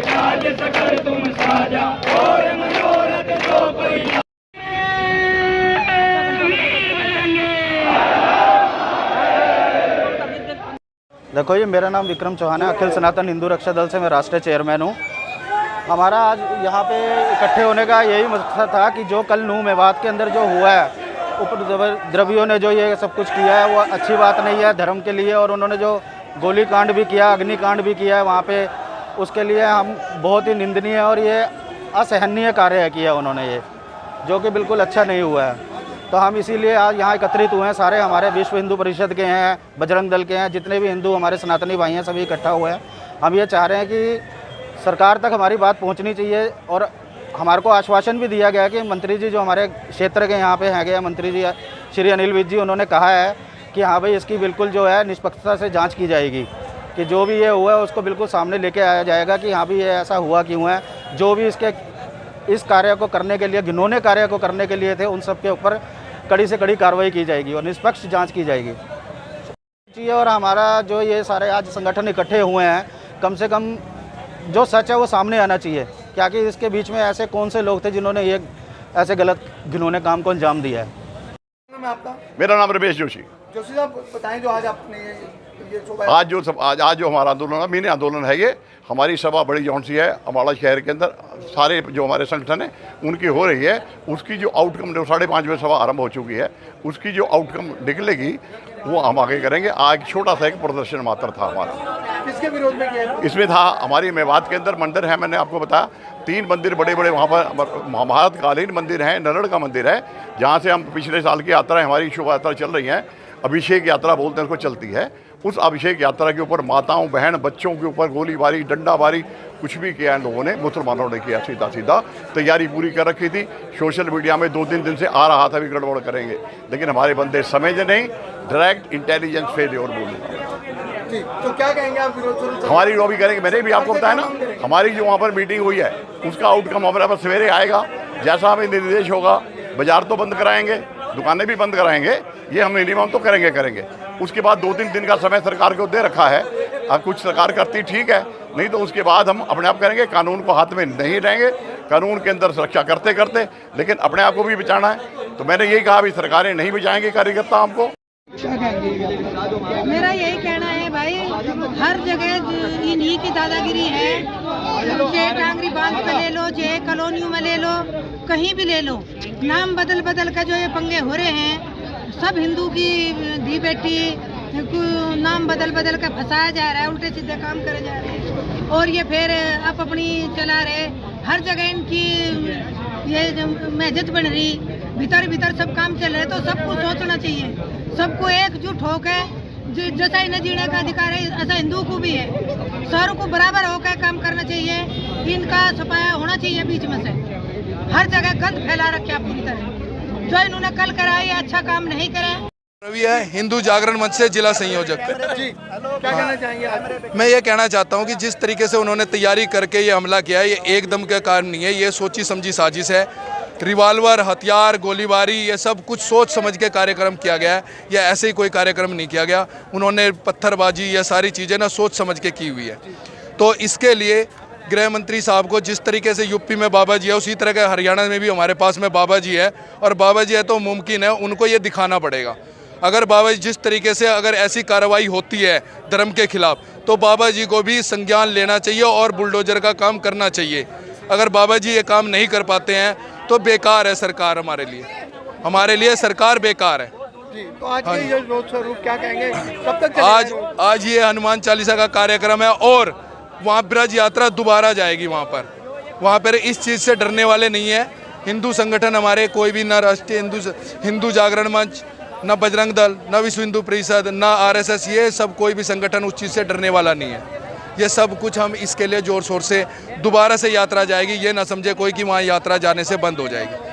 काज सकल तुम साजा और मनोरथ जो कोई देखो ये मेरा नाम विक्रम चौहान है। अखिल सनातन हिंदू रक्षा दल से मैं राष्ट्रीय चेयरमैन हूँ। हमारा आज यहाँ पे इकट्ठे होने का यही मकसद था कि जो कल नूह मेवात के अंदर जो हुआ है, उपद्रवियों ने जो ये सब कुछ किया है वो अच्छी बात नहीं है धर्म के लिए। और उन्होंने जो गोली कांड भी किया, अग्निकांड भी किया है वहाँ पे, उसके लिए हम बहुत ही निंदनीय और ये असहनीय कार्य किया उन्होंने, ये जो कि बिल्कुल अच्छा नहीं हुआ है। तो हम इसीलिए आज यहाँ एकत्रित हुए हैं। सारे हमारे विश्व हिंदू परिषद के हैं, बजरंग दल के हैं, जितने भी हिंदू हमारे सनातनी भाई हैं सभी इकट्ठा हुए हैं। हम ये चाह रहे हैं कि सरकार तक हमारी बात पहुँचनी चाहिए। और हमारे को आश्वासन भी दिया गया कि मंत्री जी जो हमारे क्षेत्र के यहाँ पे हैं गए मंत्री जी श्री अनिल विज जी, उन्होंने कहा है कि हाँ भाई इसकी बिल्कुल जो है निष्पक्षता से जाँच की जाएगी, कि जो भी ये हुआ है उसको बिल्कुल सामने लेके आया जाएगा कि हाँ भी ये ऐसा हुआ क्यों है। जो भी इस कार्य को करने के लिए, घिनौने कार्य को करने के लिए थे, उन सब के ऊपर कड़ी से कड़ी कार्रवाई की जाएगी और निष्पक्ष जांच की जाएगी। और हमारा जो ये सारे आज संगठन इकट्ठे हुए हैं, कम से कम जो सच है वो सामने आना चाहिए। क्या कि इसके बीच में ऐसे कौन से लोग थे जिन्होंने ये ऐसे गलत घिनौने काम को अंजाम दिया है। आपका? मेरा नाम रमेश जोशी साहब, बताएं जो आज आपने आज जो हमारा आंदोलन है, मिनी आंदोलन है, ये हमारी सभा बड़ी जौन सी है अम्बाड़ा शहर के अंदर, सारे जो हमारे संगठन है उनकी हो रही है। उसकी जो आउटकम 5:30 बजे सभा आरंभ हो चुकी है, उसकी जो आउटकम निकलेगी वो हम आगे करेंगे। आज छोटा सा एक प्रदर्शन मात्र था हमारा। किसके विरोध में किया? इसमें था हमारी मेवात के अंदर मंदिर है, मैंने आपको बताया 3 मंदिर बड़े बड़े वहाँ पर महाभारतकालीन मंदिर हैं। नरड़ का मंदिर है जहाँ से हम पिछले साल की यात्रा हमारी शोभा यात्रा चल रही है, अभिषेक यात्रा बोलते हैं उसको, चलती है। उस अभिषेक यात्रा के ऊपर माताओं बहन बच्चों के ऊपर गोलीबारी डंडाबारी कुछ भी किया इन लोगों ने, मुसलमानों ने किया। सीधा तैयारी पूरी कर रखी थी। सोशल मीडिया में 2-3 दिन से आ रहा था भी गड़बड़ करेंगे, लेकिन हमारे बंदे समझे नहीं। डायरेक्ट इंटेलिजेंस फेलियर बोलूँगा। तो क्या कहेंगे आप विरोध? हमारी लॉबी करेंगे। मैंने भी आपको बताया ना, हमारी जो वहाँ पर मीटिंग हुई है उसका आउटकम हमारे पास सवेरे आएगा। जैसा हमें निर्देश होगा, बाजार तो बंद कराएंगे, दुकानें भी बंद कराएंगे, ये हम मिनिमम तो करेंगे। उसके बाद 2-3 दिन का समय सरकार को दे रखा है। कुछ सरकार करती ठीक है, नहीं तो उसके बाद हम अपने आप करेंगे। कानून को हाथ में नहीं रहेंगे, कानून के अंदर सुरक्षा करते लेकिन अपने आप को भी बचाना है। तो मैंने यही कहा भी सरकारें नहीं बचाएंगे कार्यकर्ता हमको। मेरा यही कहना है भाई, हर जगह इन्हीं की दादागिरी है। चाहे टांगरी बांध पे ले लो, चाहे कॉलोनियों में ले लो, कहीं भी ले लो, नाम बदल कर जो ये पंगे हो रहे हैं, सब हिंदू की धी बेटी नाम बदल कर फंसाया जा रहा है, उल्टे सीधे काम करे जा रहे हैं। और ये फिर आप अपनी चला रहे, हर जगह इनकी ये महजत बन रही, भीतर सब काम चल रहे। तो सबको सोचना चाहिए, सबको एकजुट होकर, जैसा इन्हें जीने का अधिकार है ऐसा हिंदू को भी है। सारों को बराबर होकर काम करना चाहिए। इनका सफाया होना चाहिए बीच में से। हर जगह गंद फैला रखे पूरी तरह। जो इन्होंने कल करा ये अच्छा काम नहीं करे। रवि है, हिंदू जागरण मंच से जिला संयोजक। जी, क्या कहना चाहेंगे आप? मैं ये कहना चाहता हूँ कि जिस तरीके से उन्होंने तैयारी करके ये हमला किया है, ये एकदम का कारण नहीं है, ये सोची समझी साजिश है। रिवाल्वर, हथियार, गोलीबारी, ये सब कुछ सोच समझ के कार्यक्रम किया गया है। या ऐसे ही कोई कार्यक्रम नहीं किया गया। उन्होंने पत्थरबाजी, ये सारी चीज़ें ना सोच समझ के की हुई है। तो इसके लिए गृह मंत्री साहब को, जिस तरीके से यूपी में बाबा जी है, उसी तरह के हरियाणा में भी हमारे पास में बाबा जी है। और बाबा जी है तो मुमकिन है, उनको ये दिखाना पड़ेगा। अगर बाबा जी जिस तरीके से अगर ऐसी कार्रवाई होती है धर्म के खिलाफ, तो बाबा जी को भी संज्ञान लेना चाहिए और बुलडोजर का काम करना चाहिए। अगर बाबा जी ये काम नहीं कर पाते हैं तो बेकार है सरकार, हमारे लिए सरकार बेकार है। जी, तो आज के ये रोड स्वरूप क्या कहेंगे, कब तक चलेगा? आज ये हनुमान चालीसा का कार्यक्रम है और वहाँ ब्रज यात्रा दोबारा जाएगी। वहाँ पर इस चीज़ से डरने वाले नहीं है। हिंदू संगठन हमारे कोई भी, ना राष्ट्रीय हिंदू जागरण मंच, ना बजरंग दल, ना विश्व हिंदू परिषद, ना RSS, ये सब कोई भी संगठन उस चीज़ से डरने वाला नहीं है। ये सब कुछ हम इसके लिए जोर शोर से दोबारा से यात्रा जाएगी। ये ना समझे कोई कि वहाँ यात्रा जाने से बंद हो जाएगी।